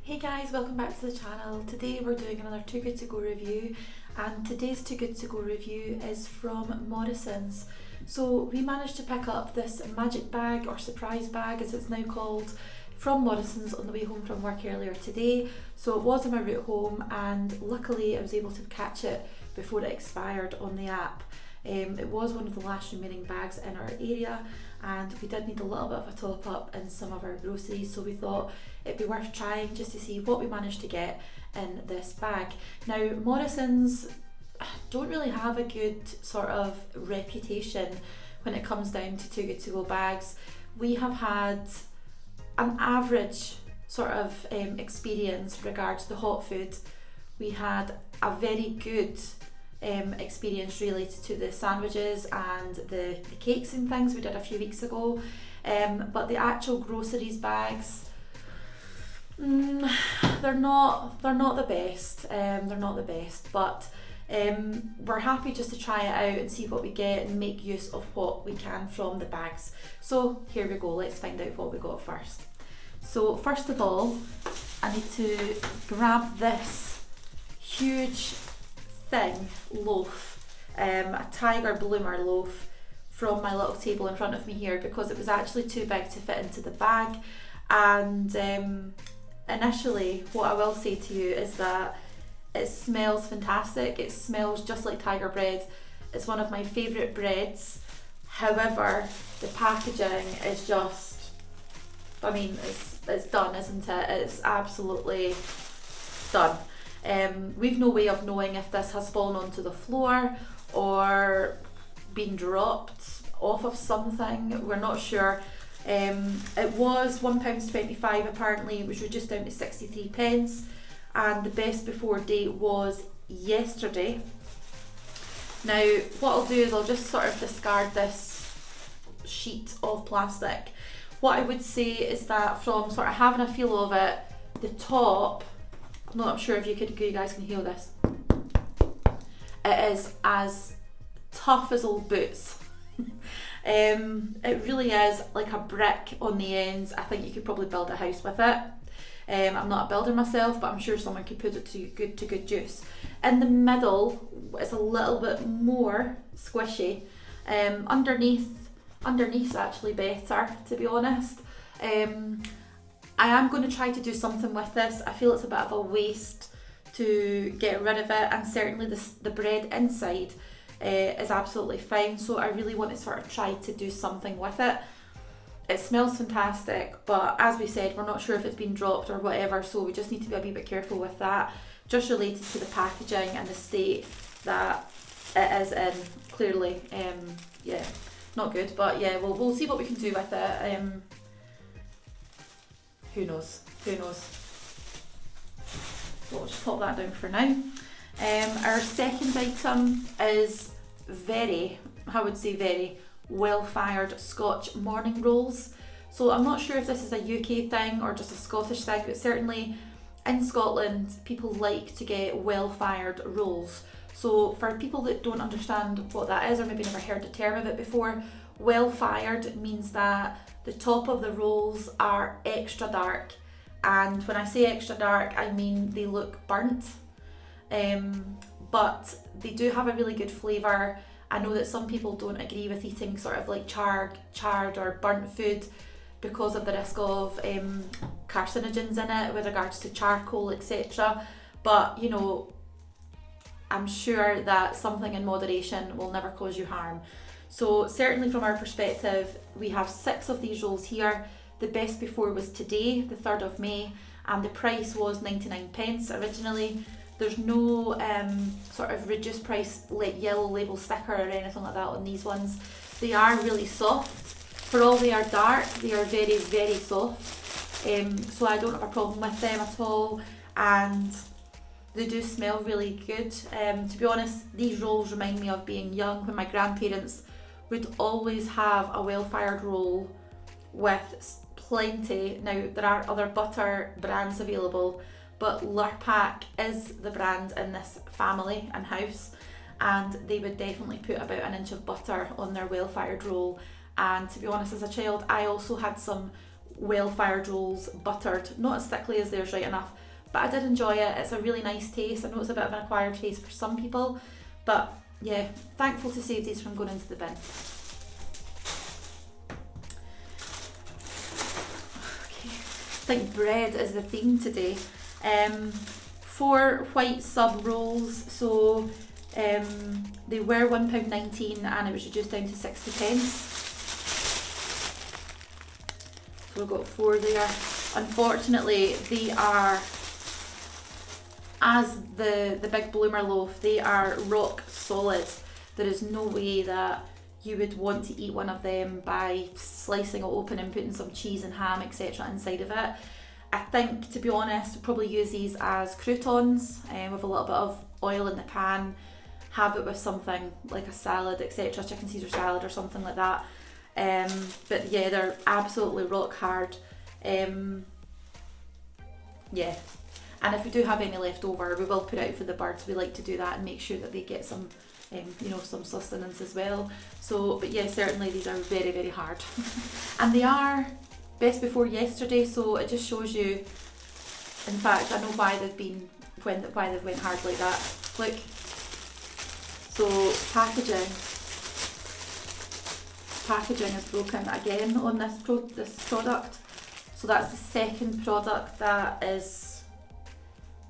Hey guys, welcome back to the channel. Today we're doing another Too Good To Go review, and today's Too Good To Go review is from Morrisons. So we managed to pick up this magic bag, or surprise bag as it's now called, from Morrisons on the way home from work earlier today. So it was on my route home, and luckily I was able to catch it before it expired on the app. It was one of the last remaining bags in our area, and we did need a little bit of a top up in some of our groceries, so we thought it'd be worth trying just to see what we managed to get in this bag. Now, Morrisons don't really have a good sort of reputation when it comes down to Too Good To Go bags. We have had an average sort of experience regards to hot food. We had a very good experience related to the sandwiches and the cakes and things we did a few weeks ago, but the actual groceries bags, they're not the best. They're not the best, but we're happy just to try it out and see what we get and make use of what we can from the bags. So here we go, let's find out what we got first. So first of all, I need to grab this huge thing loaf, a tiger bloomer loaf, from my little table in front of me here, because it was actually too big to fit into the bag. And initially, what I will say to you is that it smells fantastic. It smells just like tiger bread. It's one of my favourite breads. However, the packaging is just, I mean, it's done, isn't it? It's absolutely done. We've no way of knowing if this has fallen onto the floor or been dropped off of something. We're not sure. It was £1.25 apparently. It was reduced down to 63p, and the best before date was yesterday. Now what I'll do is I'll just sort of discard this sheet of plastic. What I would say is that from sort of having a feel of it, the top, I'm not sure if you guys can hear this. It is as tough as old boots. It really is like a brick on the ends. I think you could probably build a house with it. I'm not a builder myself, but I'm sure someone could put it to good use. In the middle, it's a little bit more squishy. Underneath's actually better, to be honest. I am going to try to do something with this. I feel it's a bit of a waste to get rid of it, and certainly the bread inside is absolutely fine, so I really want to sort of try to do something with it. It smells fantastic, but as we said, we're not sure if it's been dropped or whatever, so we just need to be a wee bit careful with that, just related to the packaging and the state that it is in. Clearly, yeah, not good, but yeah, we'll see what we can do with it. Who knows? We'll just pop that down for now. Our second item is very well-fired Scotch morning rolls. So I'm not sure if this is a UK thing or just a Scottish thing, but certainly in Scotland people like to get well-fired rolls. So for people that don't understand what that is, or maybe never heard the term of it before, well-fired means that the top of the rolls are extra dark, and when I say extra dark, I mean they look burnt, but they do have a really good flavour. I know that some people don't agree with eating sort of like charred or burnt food because of the risk of carcinogens in it with regards to charcoal, etc. But you know, I'm sure that something in moderation will never cause you harm. So certainly from our perspective, we have 6 of these rolls here. The best before was today, the 3rd of May, and the price was 99p originally. There's no sort of reduced price like yellow label sticker or anything like that on these ones. They are really soft. For all they are dark, they are very, very soft. So I don't have a problem with them at all, and they do smell really good. To be honest, these rolls remind me of being young, when my grandparents would always have a well-fired roll with plenty. Now there are other butter brands available, but Lurpak is the brand in this family and house, and they would definitely put about an inch of butter on their well-fired roll. And to be honest, as a child, I also had some well fired rolls, buttered, not as thickly as theirs, right enough, but I did enjoy it. It's a really nice taste. I know it's a bit of an acquired taste for some people, but yeah, thankful to save these from going into the bin. Okay, I think bread is the theme today. 4 white sub rolls, so they were £1.19 and it was reduced down to 60p. So we've got 4 there. Unfortunately, they are, as the big bloomer loaf, they are rock solid. There is no way that you would want to eat one of them by slicing it open and putting some cheese and ham, etc. inside of it. I think, to be honest, we'll probably use these as croutons with a little bit of oil in the pan, have it with something like a salad, etc., chicken Caesar salad or something like that. But yeah, they're absolutely rock hard. Yeah, and if we do have any left over, we will put out for the birds. We like to do that and make sure that they get some, some sustenance as well. So, but yeah, certainly these are very, very hard. And they are best before yesterday, so it just shows you, in fact, I know why they've been, why they've went hard like that. Look, so packaging is broken again on this product. So that's the second product that is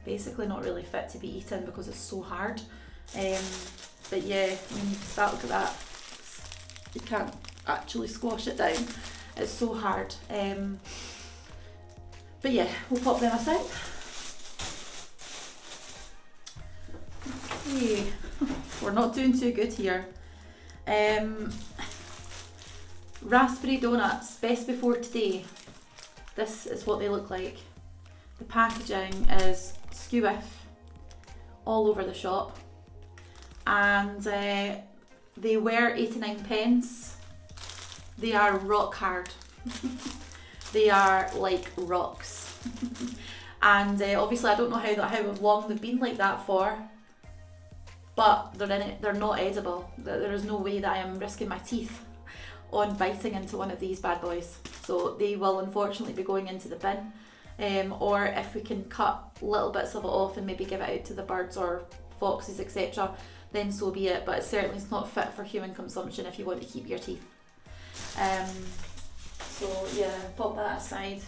basically not really fit to be eaten because it's so hard. But yeah, when you start look at that, you can't actually squash it down. It's so hard. But yeah, we'll pop them aside. Okay, we're not doing too good here. Raspberry donuts, best before today. This is what they look like. The packaging is skewiff all over the shop, and they were 89p. They are rock hard. They are like rocks. And obviously I don't know how long they've been like that for, but they're not edible. There is no way that I am risking my teeth on biting into one of these bad boys. So they will unfortunately be going into the bin, or if we can cut little bits of it off and maybe give it out to the birds or foxes, etc., then so be it, but it certainly is not fit for human consumption if you want to keep your teeth. So yeah, pop that aside.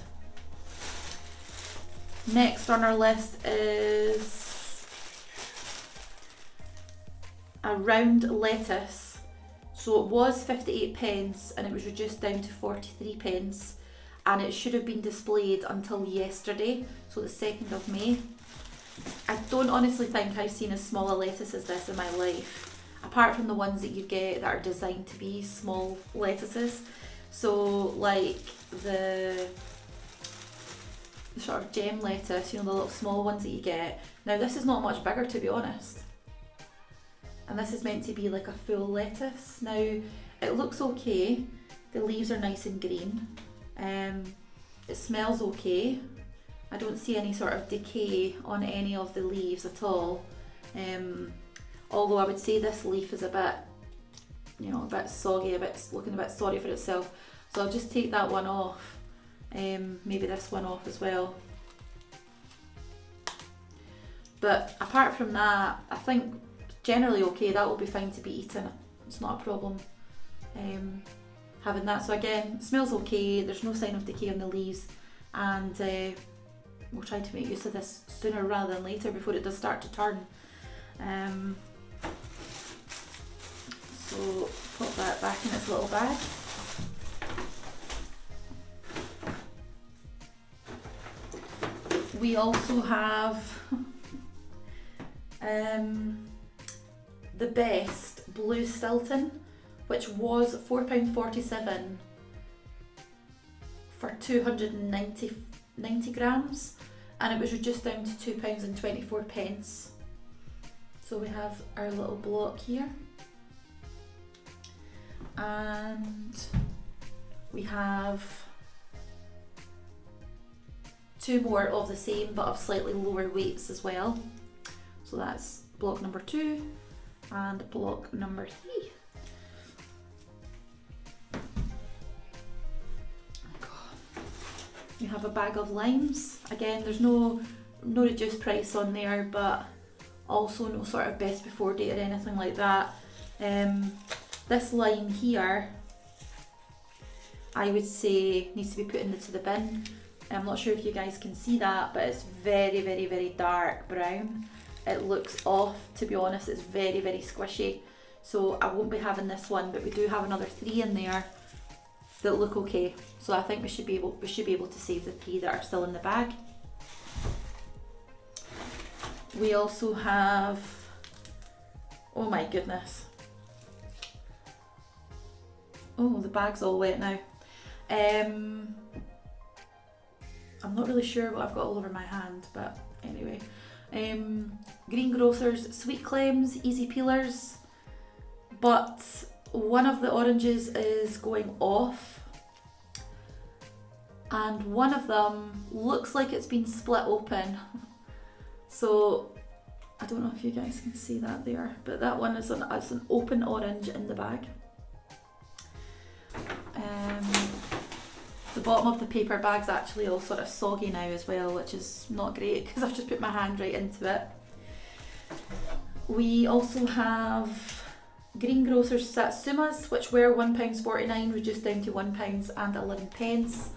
Next on our list is a round lettuce. So it was 58p and it was reduced down to 43p, and it should have been displayed until yesterday, so the 2nd of May. I don't honestly think I've seen as small a lettuce as this in my life, apart from the ones that you get that are designed to be small lettuces. So like the sort of gem lettuce, the little small ones that you get. Now this is not much bigger, to be honest. And this is meant to be like a full lettuce. Now it looks okay. The leaves are nice and green. It smells okay. I don't see any sort of decay on any of the leaves at all. Although I would say this leaf is a bit, a bit soggy, looking a bit sorry for itself. So I'll just take that one off. Maybe this one off as well. But apart from that, I think generally okay. That will be fine to be eaten. It's not a problem having that. So again, smells okay. There's no sign of decay on the leaves, and we'll try to make use of this sooner rather than later before it does start to turn. So put that back in its little bag. We also have the best blue Stilton, which was £4.47 for 290 grams, and it was reduced down to £2.24. So we have our little block here, and we have 2 more of the same but of slightly lower weights as well. So that's block number 2 and block number 3. Oh God. We have a bag of limes. Again, there's no reduced price on there, but also no sort of best before date or anything like that. This lime here, I would say needs to be put into the bin. I'm not sure if you guys can see that, but it's very, very, very dark brown. It looks off, to be honest. It's very, very squishy. So I won't be having this one, but we do have another 3 in there that look okay. So I think we should be able to save the 3 that are still in the bag. We also have, oh my goodness. Oh, the bag's all wet now. I'm not really sure what I've got all over my hand, but anyway. Greengrocer's Sweet Clems, Easy Peelers, but one of the oranges is going off and one of them looks like it's been split open. So I don't know if you guys can see that there, but that one is it's an open orange in the bag. The bottom of the paper bag's actually all sort of soggy now as well, which is not great because I've just put my hand right into it. We also have Greengrocer's Satsumas, which were £1.49, reduced down to £1.11.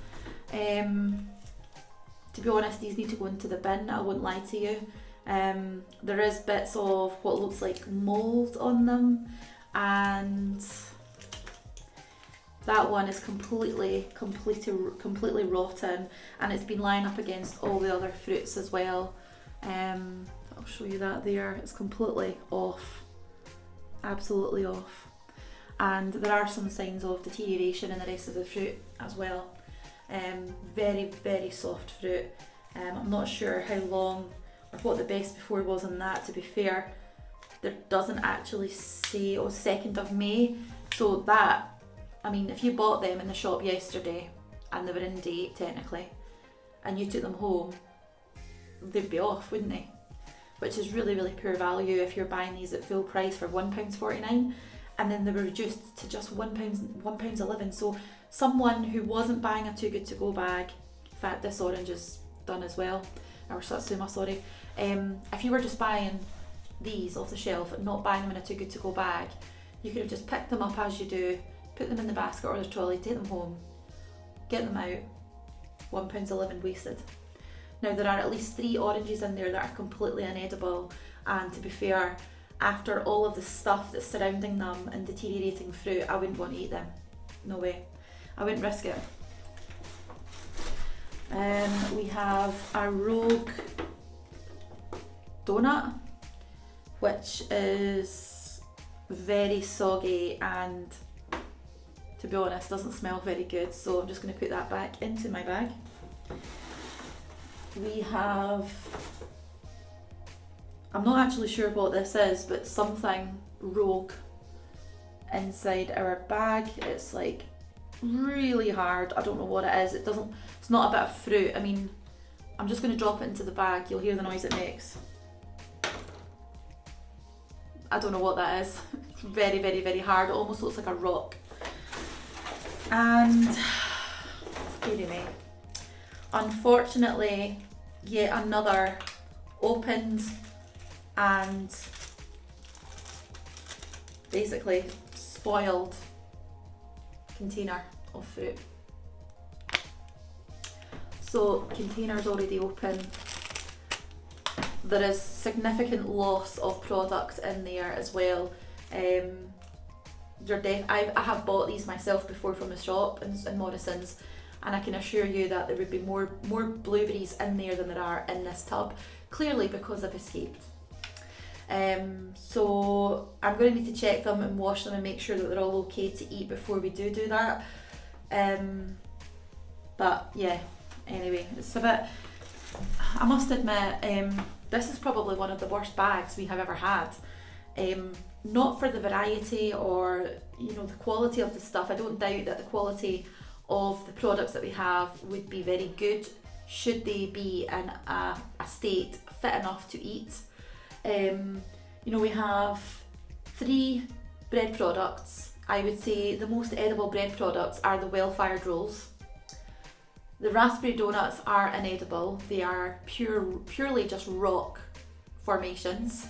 To be honest, these need to go into the bin, I won't lie to you. There is bits of what looks like mould on them, and that one is completely rotten, and it's been lying up against all the other fruits as well. I'll show you that there. It's completely off, absolutely off, and there are some signs of deterioration in the rest of the fruit as well. Very, very soft fruit. I'm not sure how long or what the best before was on that, to be fair. There doesn't actually say, 2nd of May, so that, I mean, if you bought them in the shop yesterday and they were in date technically, and you took them home, they'd be off, wouldn't they? Which is really, really poor value if you're buying these at full price for £1.49, and then they were reduced to just £1.11. So someone who wasn't buying a Too Good To Go bag, in fact this orange is done as well, or Satsuma, sorry. If you were just buying these off the shelf and not buying them in a Too Good To Go bag, you could have just picked them up as you do, put them in the basket or the trolley, take them home, get them out, £1.11 wasted. Now there are at least 3 oranges in there that are completely inedible, and to be fair, after all of the stuff that's surrounding them and deteriorating fruit, I wouldn't want to eat them. No way. I wouldn't risk it. We have a Rogue donut, which is very soggy and, to be honest, doesn't smell very good, so I'm just going to put that back into my bag. We have, I'm not actually sure what this is, but something Rogue inside our bag. It's like really hard. I don't know what it is. It's not a bit of fruit. I mean, I'm just going to drop it into the bag. You'll hear the noise it makes. I don't know what that is. It's very, very, very hard. It almost looks like a rock. And, dearie me, unfortunately, yet another opened and basically spoiled container of fruit. So, container's already open. There is significant loss of product in there as well. I have bought these myself before from the shop in Morrisons, and I can assure you that there would be more blueberries in there than there are in this tub, clearly because I've escaped. So I'm going to need to check them and wash them and make sure that they're all okay to eat before we do that. But yeah, anyway, it's a bit, I must admit, this is probably one of the worst bags we have ever had. Not for the variety or the quality of the stuff. I don't doubt that the quality of the products that we have would be very good should they be in a state fit enough to eat. We have 3 bread products. I would say the most edible bread products are the well-fired rolls. The raspberry donuts are inedible. They are purely just rock formations.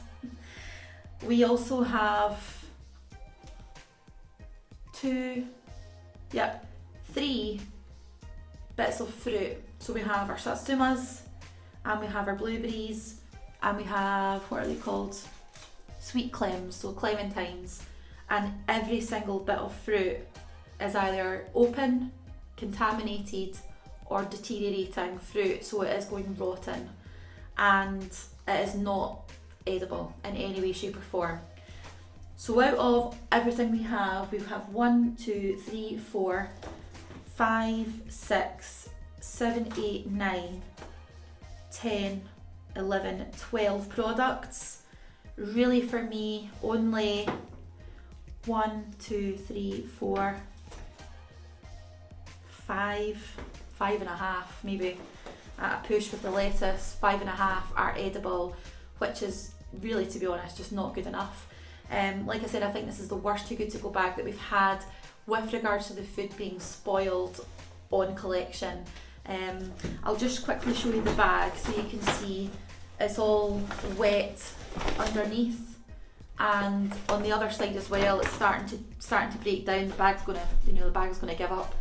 We also have 3 bits of fruit. So we have our satsumas, and we have our blueberries, and we have, what are they called? Sweet clems, so clementines. And every single bit of fruit is either open, contaminated, or deteriorating fruit, so it is going rotten, and it is not edible in any way, shape or form. So out of everything we have 1, 2, 3, 4, 5, 6, 7, 8, 9, 10, 11, 12 products. Really for me, only 1, 2, 3, 4, 5.5 maybe at a push with the lettuce, 5.5 are edible, which is really, to be honest, just not good enough. Like I said, I think this is the worst Too Good To Go bag that we've had with regards to the food being spoiled on collection. I'll just quickly show you the bag so you can see it's all wet underneath, and on the other side as well it's starting to break down. The bag's gonna give up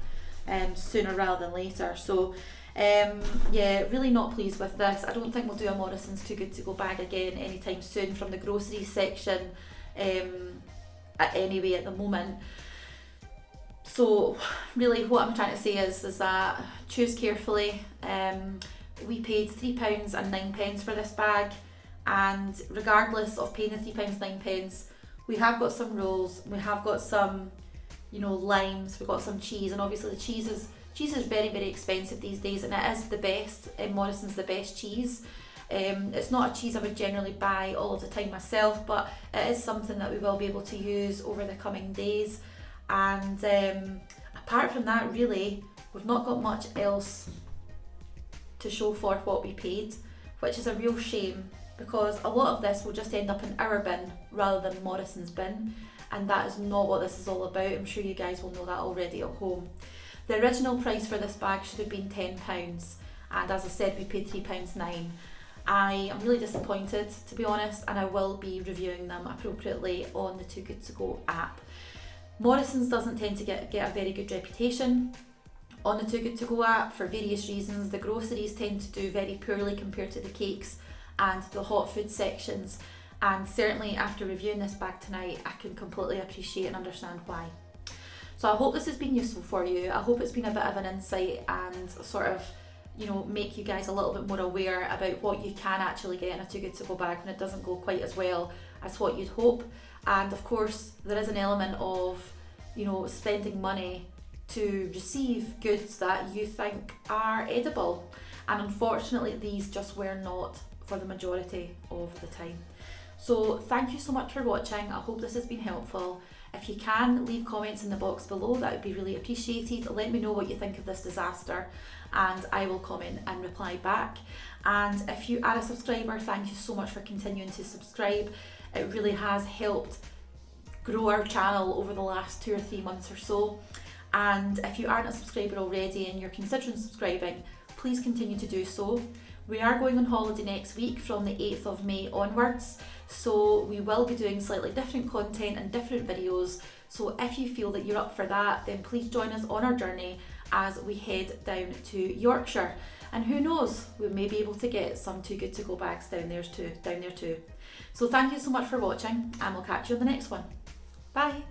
sooner rather than later. So yeah, really not pleased with this. I don't think we'll do a Morrisons Too Good To Go bag again anytime soon from the groceries section anyway at the moment. So really what I'm trying to say is that choose carefully. We paid £3.09 for this bag, and regardless of paying the £3.09, we have got some rolls, we have got some, limes, we've got some cheese, and obviously the cheese is very, very expensive these days, and it is the best. Morrisons the best cheese. It's not a cheese I would generally buy all of the time myself, but it is something that we will be able to use over the coming days. And apart from that, really, we've not got much else to show for what we paid, which is a real shame, because a lot of this will just end up in our bin rather than Morrisons bin, and that is not what this is all about. I'm sure you guys will know that already at home. The original price for this bag should have been £10, and as I said, we paid £3.09. I am really disappointed, to be honest, and I will be reviewing them appropriately on the Too Good To Go app. Morrisons doesn't tend to get a very good reputation on the Too Good To Go app for various reasons. The groceries tend to do very poorly compared to the cakes and the hot food sections, and certainly after reviewing this bag tonight, I can completely appreciate and understand why. So I hope this has been useful for you. I hope it's been a bit of an insight and sort of, make you guys a little bit more aware about what you can actually get in a Too Good To Go bag when it doesn't go quite as well as what you'd hope. And of course, there is an element of, spending money to receive goods that you think are edible. And unfortunately, these just were not for the majority of the time. So thank you so much for watching. I hope this has been helpful. If you can, leave comments in the box below, that would be really appreciated. Let me know what you think of this disaster, and I will comment and reply back. And if you are a subscriber, thank you so much for continuing to subscribe. It really has helped grow our channel over the last 2 or 3 months or so. And if you aren't a subscriber already and you're considering subscribing, please continue to do so. We are going on holiday next week from the 8th of May onwards, so we will be doing slightly different content and different videos. So if you feel that you're up for that, then please join us on our journey as we head down to Yorkshire. And who knows, we may be able to get some Too Good To Go bags down there too. So thank you so much for watching, and we'll catch you on the next one. Bye!